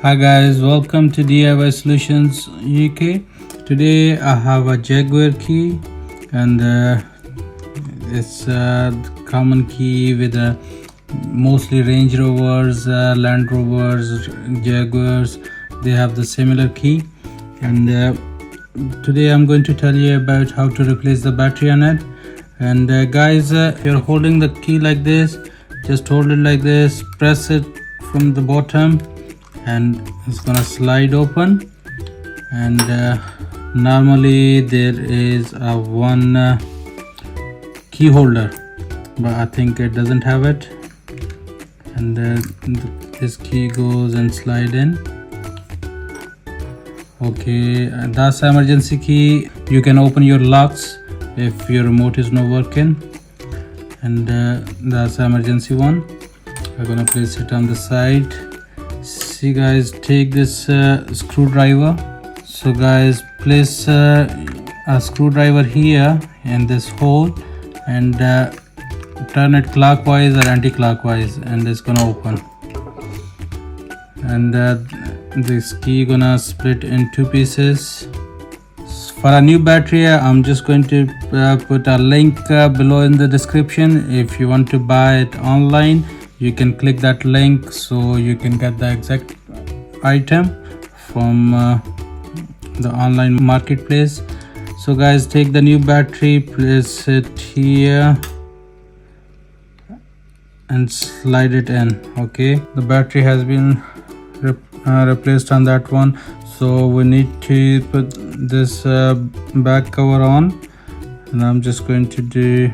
Hi guys, welcome to DIY Solutions UK. Today I have a Jaguar key, and it's a common key with mostly Range Rovers, Land Rovers, Jaguars. They have the similar key, and today I'm going to tell you about how to replace the battery on it. And guys, if you're holding the key like this, just hold it like this, press it from the bottom, and it's gonna slide open. And normally there is a one key holder, but I think it doesn't have it, and this key goes and slide in. Okay, that's emergency key. You can open your locks if your remote is not working, and that's emergency one. I'm gonna place it on the side. See guys, take this screwdriver. So guys, place a screwdriver here in this hole, and turn it clockwise or anti-clockwise, and it's gonna open. And this key gonna split in two pieces. For a new battery, I'm just going to put a link below in the description. If you want to buy it online, you can click that link so you can get the exact item from the online marketplace. So guys, take the new battery, place it here and slide it in. Okay, the battery has been replaced on that one, so we need to put this back cover on, and I'm just going to do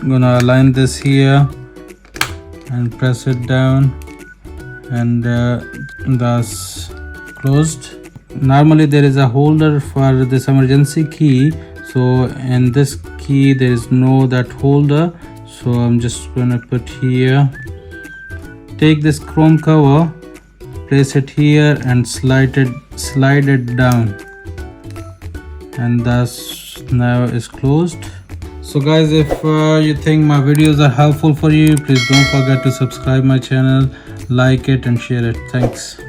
gonna align this here and press it down, and that's closed. Normally there is a holder for this emergency key, so in this key there is no that holder, so I'm just gonna put here. Take this chrome cover, place it here and slide it down, and that's now is closed. So guys, if you think my videos are helpful for you, please don't forget to subscribe my channel, like it and share it. Thanks.